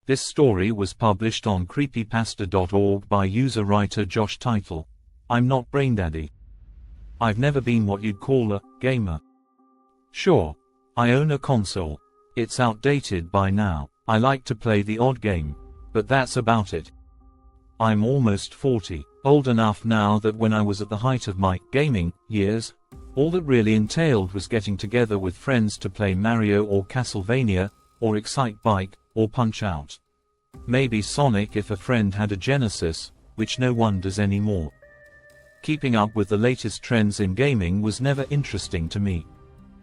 This story was published on creepypasta.org by user-writer Josh. Title: I'm not Braindaddy. I've never been what you'd call a gamer. Sure, I own a console. It's outdated by now. I like to play the odd game, but that's about it. I'm almost 40, old enough now that when I was at the height of my gaming years, all that really entailed was getting together with friends to play Mario or Castlevania, or Excite Bike, or Punch Out. Maybe Sonic if a friend had a Genesis, which no one does anymore. Keeping up with the latest trends in gaming was never interesting to me.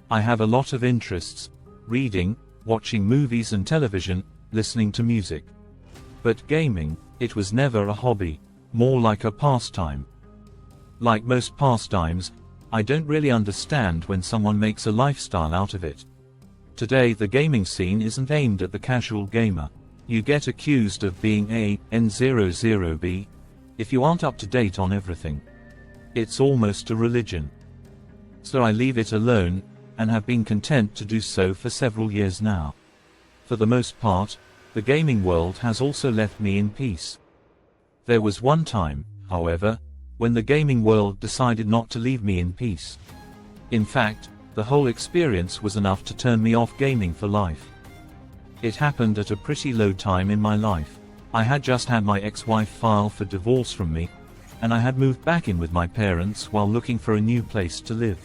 I have a lot of interests: reading, watching movies and television, listening to music. But gaming, it was never a hobby, more like a pastime. Like most pastimes, I don't really understand when someone makes a lifestyle out of it. Today the gaming scene isn't aimed at the casual gamer. You get accused of being a N00B if you aren't up to date on everything. It's almost a religion. So I leave it alone, and have been content to do so for several years now. For the most part, the gaming world has also left me in peace. There was one time, however, when the gaming world decided not to leave me in peace. In fact, the whole experience was enough to turn me off gaming for life. It happened at a pretty low time in my life. I had just had my ex-wife file for divorce from me, and I had moved back in with my parents while looking for a new place to live.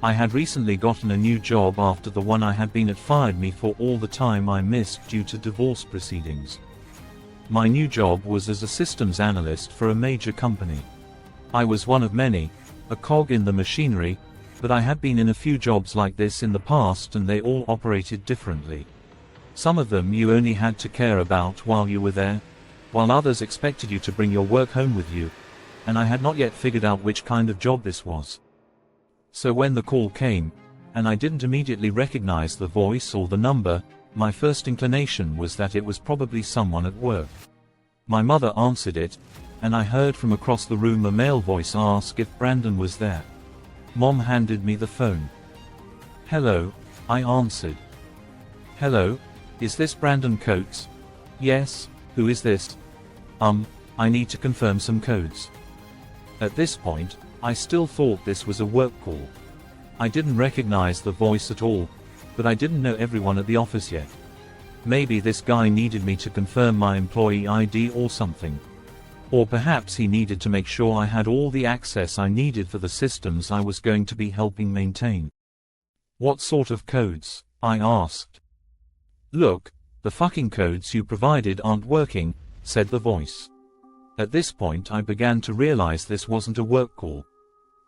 I had recently gotten a new job after the one I had been at fired me for all the time I missed due to divorce proceedings. My new job was as a systems analyst for a major company. I was one of many, a cog in the machinery, but I had been in a few jobs like this in the past and they all operated differently. Some of them you only had to care about while you were there, while others expected you to bring your work home with you, and I had not yet figured out which kind of job this was. So when the call came, and I didn't immediately recognize the voice or the number, my first inclination was that it was probably someone at work. My mother answered it, and I heard from across the room a male voice ask if Brandon was there. Mom handed me the phone. "Hello," I answered. "Hello, is this Brandon Coates?" "Yes, who is this?" I need to confirm some codes." At this point, I still thought this was a work call. I didn't recognize the voice at all, but I didn't know everyone at the office yet. Maybe this guy needed me to confirm my employee ID or something. Or perhaps he needed to make sure I had all the access I needed for the systems I was going to be helping maintain. "What sort of codes?" I asked. "Look, the fucking codes you provided aren't working," said the voice. At this point I began to realize this wasn't a work call.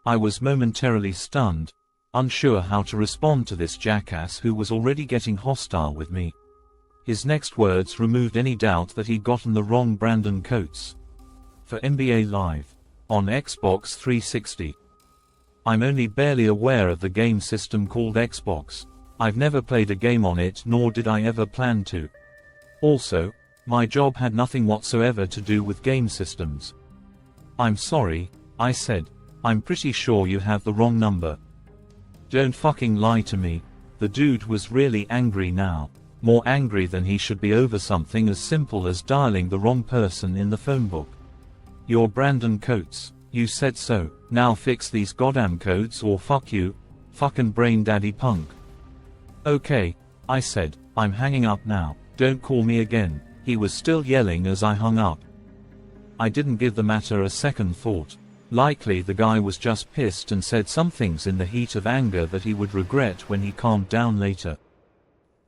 I was momentarily stunned, unsure how to respond to this jackass who was already getting hostile with me. His next words removed any doubt that he'd gotten the wrong Brandon Coates. "For NBA Live. On Xbox 360. I'm only barely aware of the game system called Xbox. I've never played a game on it nor did I ever plan to. Also, my job had nothing whatsoever to do with game systems." "I'm sorry," I said. "I'm pretty sure you have the wrong number." "Don't fucking lie to me." The dude was really angry now. More angry than he should be over something as simple as dialing the wrong person in the phone book. "You're Brandon Coates. You said so. Now fix these goddamn codes or fuck you, fucking Braindaddy punk." "Okay," I said. "I'm hanging up now. Don't call me again." He was still yelling as I hung up. I didn't give the matter a second thought. Likely the guy was just pissed and said some things in the heat of anger that he would regret when he calmed down later.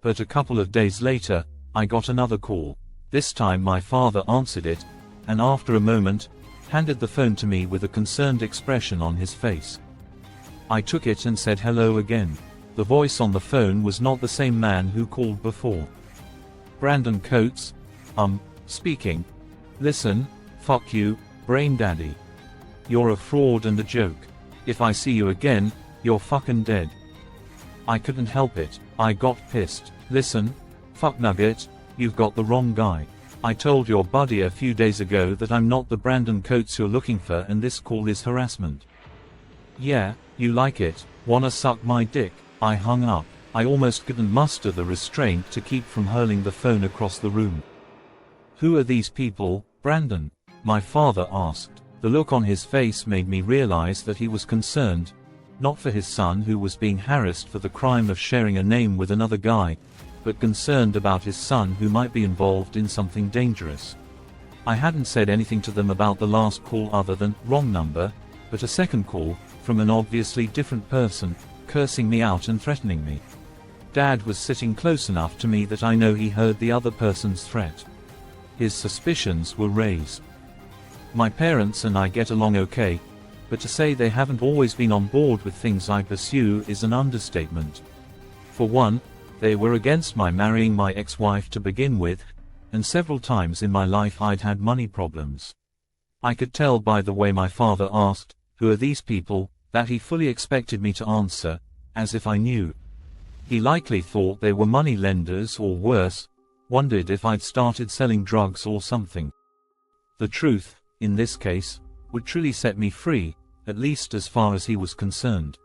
But a couple of days later, I got another call. This time my father answered it, and after a moment, handed the phone to me with a concerned expression on his face. I took it and said hello again. The voice on the phone was not the same man who called before. "Brandon Coates? Speaking. Listen, fuck you, Braindaddy. You're a fraud and a joke. If I see you again, you're fucking dead." I couldn't help it. I got pissed. "Listen, fuck nugget, you've got the wrong guy. I told your buddy a few days ago that I'm not the Brandon Coates you're looking for and this call is harassment." "Yeah, you like it. Wanna suck my dick?" I hung up. I almost couldn't muster the restraint to keep from hurling the phone across the room. "Who are these people, Brandon?" my father asked. The look on his face made me realize that he was concerned, not for his son who was being harassed for the crime of sharing a name with another guy, but concerned about his son who might be involved in something dangerous. I hadn't said anything to them about the last call other than "wrong number," but a second call, from an obviously different person, cursing me out and threatening me. Dad was sitting close enough to me that I know he heard the other person's threat. His suspicions were raised. My parents and I get along okay, but to say they haven't always been on board with things I pursue is an understatement. For one, they were against my marrying my ex-wife to begin with, and several times in my life I'd had money problems. I could tell by the way my father asked, "Who are these people?" that he fully expected me to answer, as if I knew. He likely thought they were money lenders or worse, wondered if I'd started selling drugs or something. The truth, in this case, would truly set me free, at least as far as he was concerned.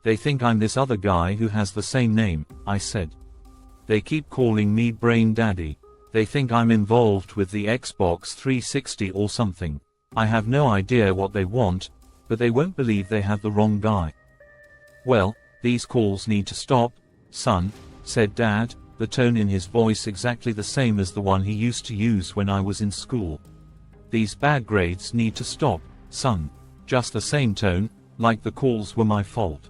"They think I'm this other guy who has the same name," I said. "They keep calling me Braindaddy. They think I'm involved with the Xbox 360 or something. I have no idea what they want, but they won't believe they have the wrong guy." "Well, these calls need to stop, son," said Dad, the tone in his voice exactly the same as the one he used to use when I was in school. "These bad grades need to stop, son." Just the same tone, like the calls were my fault.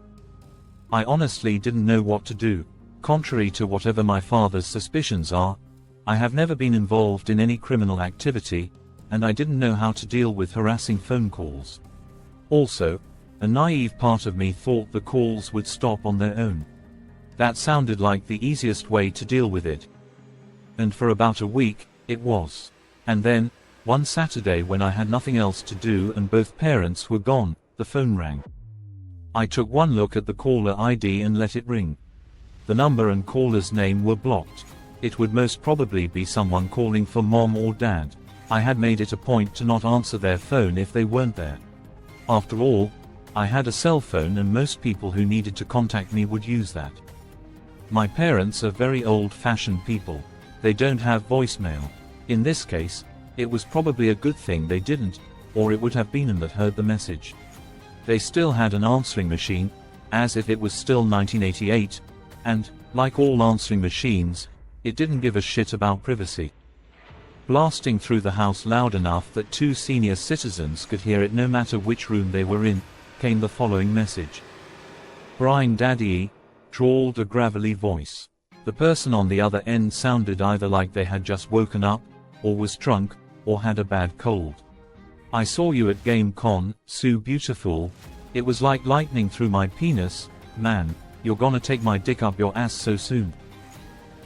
I honestly didn't know what to do. Contrary to whatever my father's suspicions are, I have never been involved in any criminal activity, and I didn't know how to deal with harassing phone calls. Also, a naive part of me thought the calls would stop on their own. That sounded like the easiest way to deal with it. And for about a week, it was. And then, one Saturday when I had nothing else to do and both parents were gone, the phone rang. I took one look at the caller ID and let it ring. The number and caller's name were blocked. It would most probably be someone calling for Mom or Dad. I had made it a point to not answer their phone if they weren't there. After all, I had a cell phone and most people who needed to contact me would use that. My parents are very old-fashioned people. They don't have voicemail. In this case, it was probably a good thing they didn't, or it would have been them that heard the message. They still had an answering machine, as if it was still 1988, and, like all answering machines, it didn't give a shit about privacy. Blasting through the house loud enough that two senior citizens could hear it no matter which room they were in, came the following message. "Braindaddy," drawled a gravelly voice. The person on the other end sounded either like they had just woken up, or was drunk, or had a bad cold. "I saw you at Game Con, Sue Beautiful. It was like lightning through my penis. Man, you're gonna take my dick up your ass so soon."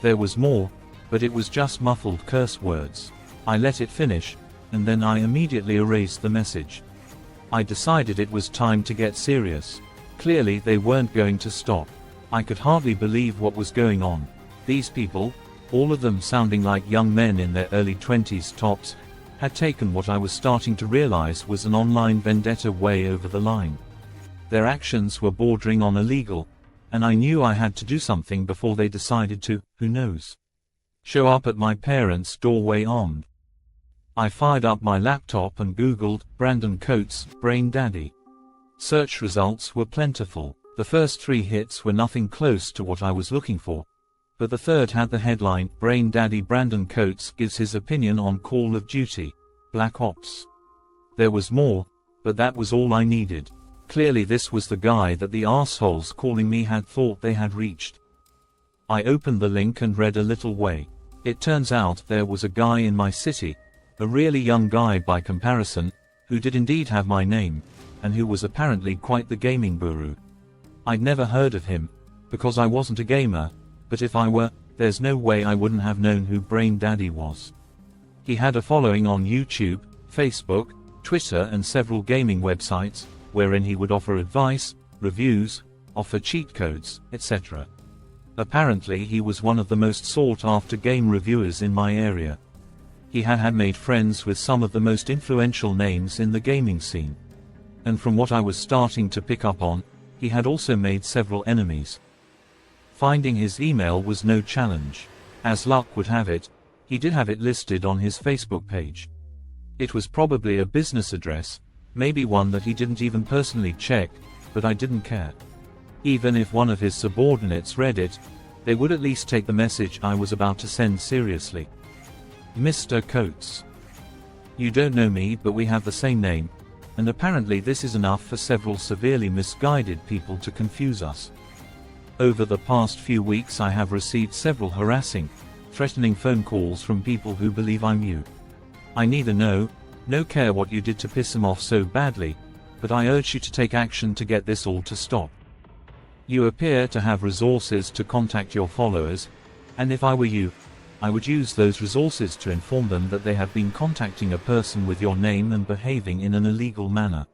There was more, but it was just muffled curse words. I let it finish, and then I immediately erased the message. I decided it was time to get serious. Clearly they weren't going to stop. I could hardly believe what was going on. These people, all of them sounding like young men in their early 20s tops, had taken what I was starting to realize was an online vendetta way over the line. Their actions were bordering on illegal, and I knew I had to do something before they decided to, who knows, show up at my parents' doorway armed. I fired up my laptop and Googled Brandon Coates, Braindaddy. Search results were plentiful. The first 3 hits were nothing close to what I was looking for, but the third had the headline, "Braindaddy Brandon Coates gives his opinion on Call of Duty, Black Ops." There was more, but that was all I needed. Clearly this was the guy that the assholes calling me had thought they had reached. I opened the link and read a little way. It turns out there was a guy in my city, a really young guy by comparison, who did indeed have my name, and who was apparently quite the gaming guru. I'd never heard of him, because I wasn't a gamer, but if I were, there's no way I wouldn't have known who Braindaddy was. He had a following on YouTube, Facebook, Twitter and several gaming websites, wherein he would offer advice, reviews, offer cheat codes, etc. Apparently he was one of the most sought-after game reviewers in my area. He had made friends with some of the most influential names in the gaming scene. And from what I was starting to pick up on, he had also made several enemies. Finding his email was no challenge. As luck would have it, He did have it listed on his Facebook page. It was probably a business address, maybe one that he didn't even personally check, but I didn't care. Even if one of his subordinates read it, they would at least take the message I was about to send seriously. Mr. Coates. You don't know me, but we have the same name, and apparently this is enough for several severely misguided people to confuse us. Over the past few weeks I have received several harassing, threatening phone calls from people who believe I'm you. I neither know, nor care what you did to piss them off so badly, but I urge you to take action to get this all to stop. You appear to have resources to contact your followers, and if I were you, I would use those resources to inform them that they have been contacting a person with your name and behaving in an illegal manner.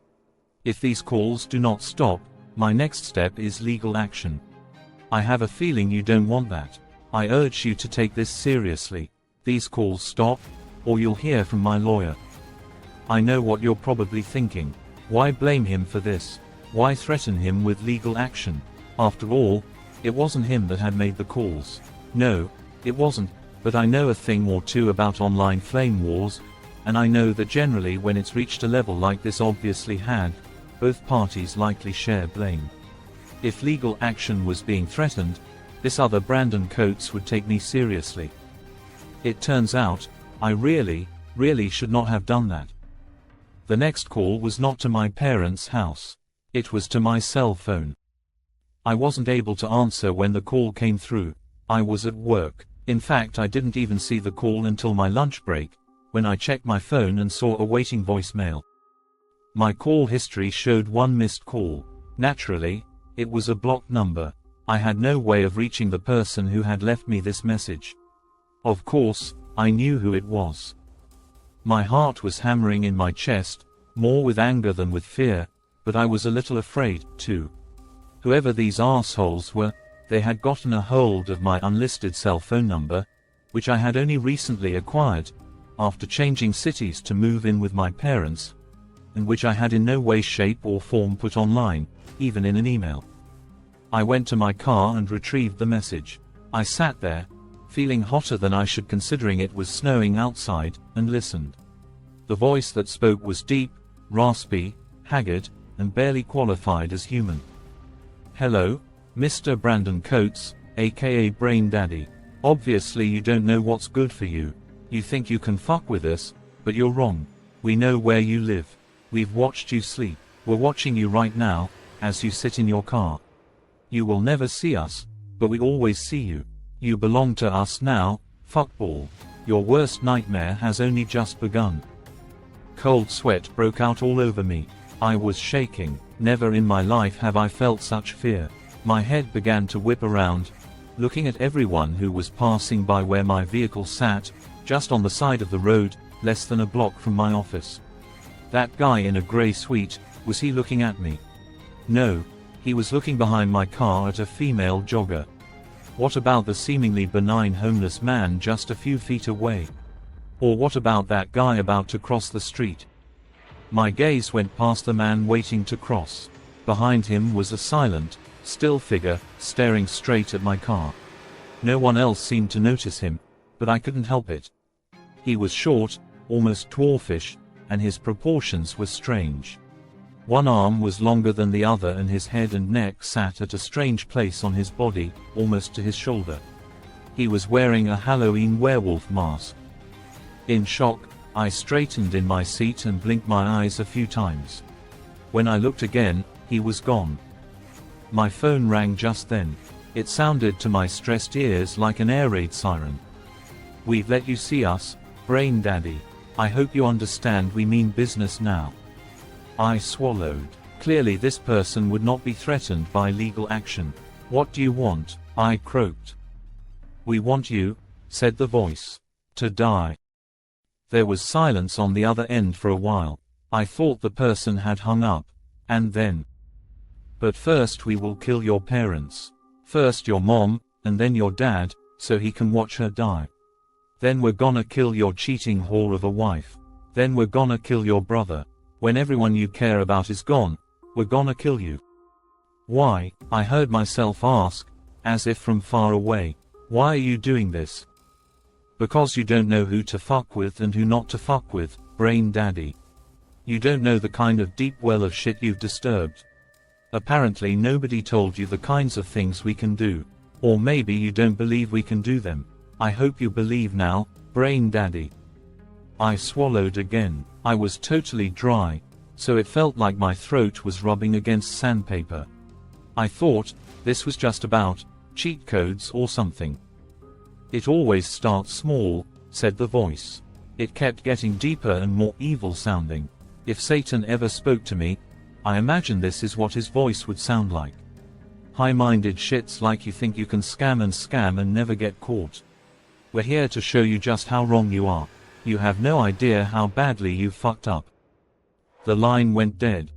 If these calls do not stop, my next step is legal action. I have a feeling you don't want that. I urge you to take this seriously. These calls stop, or you'll hear from my lawyer. I know what you're probably thinking. Why blame him for this? Why threaten him with legal action? After all, it wasn't him that had made the calls. No, it wasn't. But I know a thing or two about online flame wars, and I know that generally when it's reached a level like this obviously had, both parties likely share blame. If legal action was being threatened, this other Brandon Coates would take me seriously. It turns out, I really should not have done that. The next call was not to my parents' house. It was to my cell phone. I wasn't able to answer when the call came through. I was at work. In fact, I didn't even see the call until my lunch break, when I checked my phone and saw a waiting voicemail. My call history showed one missed call. Naturally, it was a blocked number. I had no way of reaching the person who had left me this message. Of course, I knew who it was. My heart was hammering in my chest, more with anger than with fear, but I was a little afraid, too. Whoever these assholes were, they had gotten a hold of my unlisted cell phone number, which I had only recently acquired, after changing cities to move in with my parents, and which I had in no way, shape or form put online, even in an email. I went to my car and retrieved the message. I sat there, feeling hotter than I should considering it was snowing outside, and listened. The voice that spoke was deep, raspy, haggard, and barely qualified as human. Hello, Mr. Brandon Coates, aka Braindaddy. Obviously you don't know what's good for you. You think you can fuck with us, but you're wrong. We know where you live. We've watched you sleep. We're watching you right now, as you sit in your car. You will never see us, but we always see you. You belong to us now, fuckball. Your worst nightmare has only just begun. Cold sweat broke out all over me. I was shaking. Never in my life have I felt such fear. My head began to whip around, looking at everyone who was passing by where my vehicle sat, just on the side of the road, less than a block from my office. That guy in a grey suite, was he looking at me? No, he was looking behind my car at a female jogger. What about the seemingly benign homeless man just a few feet away? Or what about that guy about to cross the street? My gaze went past the man waiting to cross. Behind him was a silent, still figure, staring straight at my car. No one else seemed to notice him, but I couldn't help it. He was short, almost dwarfish, and his proportions were strange. One arm was longer than the other and his head and neck sat at a strange place on his body, almost to his shoulder. He was wearing a Halloween werewolf mask. In shock, I straightened in my seat and blinked my eyes a few times. When I looked again, he was gone. My phone rang just then. It sounded to my stressed ears like an air raid siren. We've let you see us, Braindaddy. I hope you understand we mean business now. I swallowed. Clearly this person would not be threatened by legal action. What do you want? I croaked. We want you, said the voice, to die. There was silence on the other end for a while. I thought the person had hung up. And then. But first we will kill your parents. First your mom, and then your dad, so he can watch her die. Then we're gonna kill your cheating whore of a wife. Then we're gonna kill your brother. When everyone you care about is gone, we're gonna kill you. Why? I heard myself ask, as if from far away. Why are you doing this? Because you don't know who to fuck with and who not to fuck with, Braindaddy. You don't know the kind of deep well of shit you've disturbed. Apparently nobody told you the kinds of things we can do. Or maybe you don't believe we can do them. I hope you believe now, Braindaddy. I swallowed again. I was totally dry, so it felt like my throat was rubbing against sandpaper. I thought, this was just about cheat codes or something. It always starts small, said the voice. It kept getting deeper and more evil sounding. If Satan ever spoke to me, I imagine this is what his voice would sound like. High-minded shits like you think you can scam and never get caught. We're here to show you just how wrong you are. You have no idea how badly you fucked up. The line went dead.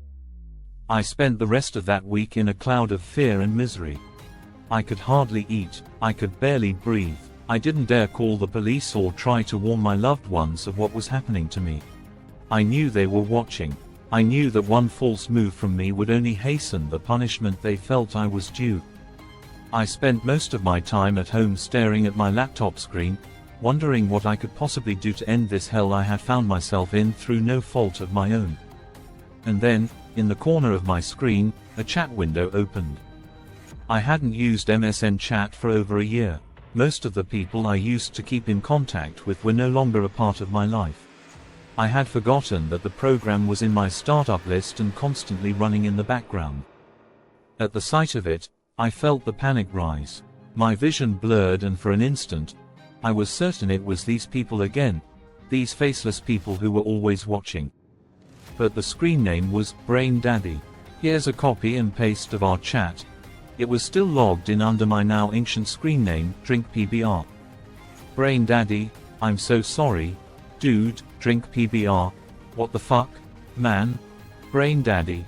I spent the rest of that week in a cloud of fear and misery. I could hardly eat, I could barely breathe. I didn't dare call the police or try to warn my loved ones of what was happening to me. I knew they were watching. I knew that one false move from me would only hasten the punishment they felt I was due. I spent most of my time at home staring at my laptop screen, wondering what I could possibly do to end this hell I had found myself in through no fault of my own. And then, in the corner of my screen, a chat window opened. I hadn't used MSN chat for over a year. Most of the people I used to keep in contact with were no longer a part of my life. I had forgotten that the program was in my startup list and constantly running in the background. At the sight of it, I felt the panic rise. My vision blurred, and for an instant, I was certain it was these people again, these faceless people who were always watching. But the screen name was Braindaddy. Here's a copy and paste of our chat. It was still logged in under my now ancient screen name, DrinkPBR. Braindaddy, I'm so sorry. Dude, DrinkPBR. What the fuck? Man? Braindaddy.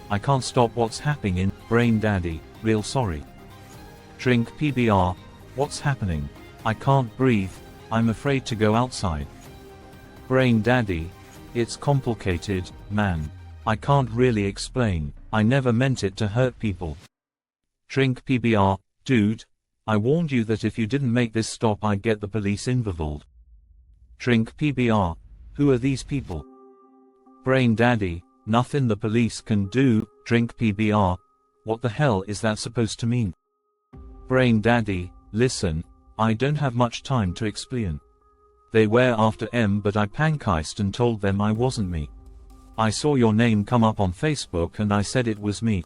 I can't stop what's happening in Braindaddy, real sorry. DrinkPBR. What's happening? I can't breathe, I'm afraid to go outside. Braindaddy. It's complicated, man. I can't really explain. I never meant it to hurt people. DrinkPBR. Dude, I warned you that if you didn't make this stop I'd get the police involved. DrinkPBR. Who are these people? Braindaddy. Nothing the police can do. DrinkPBR. What the hell is that supposed to mean? Braindaddy. Listen, I don't have much time to explain. They were after M, but I pankiced and told them I wasn't me. I saw your name come up on Facebook and I said it was me.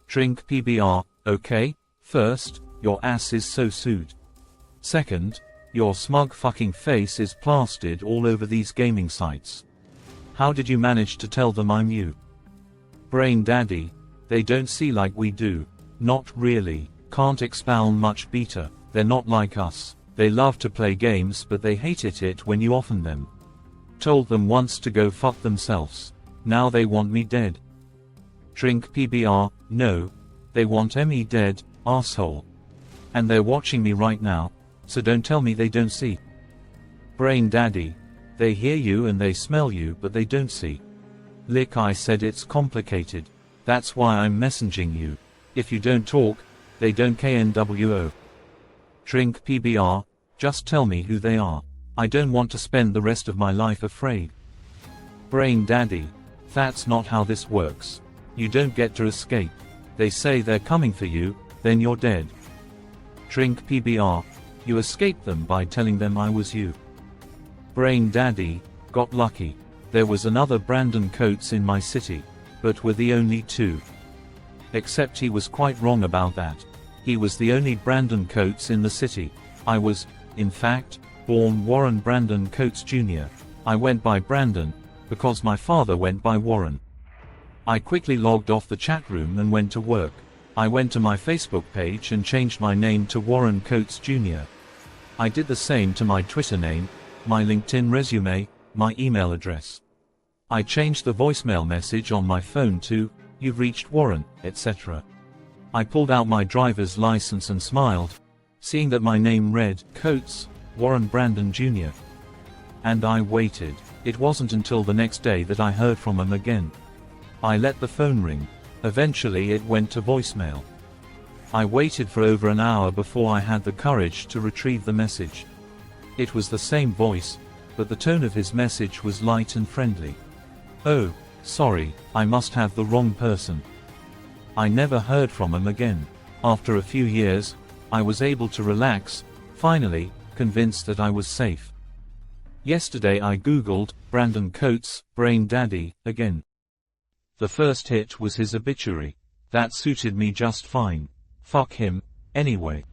DrinkPBR. Okay, first, your ass is so sued. Second, your smug fucking face is plastered all over these gaming sites. How did you manage to tell them I'm you? Braindaddy. They don't see like we do. Not really. Can't expound much better. They're not like us. They love to play games but they hated it when you often them. Told them once to go fuck themselves. Now they want me dead. DrinkPBR. No. They want me dead, asshole. And they're watching me right now, so don't tell me they don't see. Braindaddy. They hear you and they smell you but they don't see. Lick, I said it's complicated. That's why I'm messaging you. If you don't talk, they don't KNWO. DrinkPBR. Just tell me who they are. I don't want to spend the rest of my life afraid. Braindaddy. That's not how this works. You don't get to escape. They say they're coming for you, then you're dead. DrinkPBR. You escaped them by telling them I was you. Braindaddy. Got lucky. There was another Brandon Coates in my city, but we're the only two. Except he was quite wrong about that. He was the only Brandon Coates in the city. I was, in fact, born Warren Brandon Coates Jr. I went by Brandon, because my father went by Warren. I quickly logged off the chat room and went to work. I went to my Facebook page and changed my name to Warren Coates Jr. I did the same to my Twitter name, my LinkedIn resume, my email address. I changed the voicemail message on my phone to, "You've reached Warren," etc. I pulled out my driver's license and smiled, seeing that my name read, Coates, Warren Brandon Jr. And I waited. It wasn't until the next day that I heard from him again. I let the phone ring. Eventually it went to voicemail. I waited for over an hour before I had the courage to retrieve the message. It was the same voice, but the tone of his message was light and friendly. "Oh, sorry, I must have the wrong person." I never heard from him again. After a few years, I was able to relax, finally, convinced that I was safe. Yesterday I googled Brandon Coates, Braindaddy, again. The first hit was his obituary. That suited me just fine. Fuck him, anyway.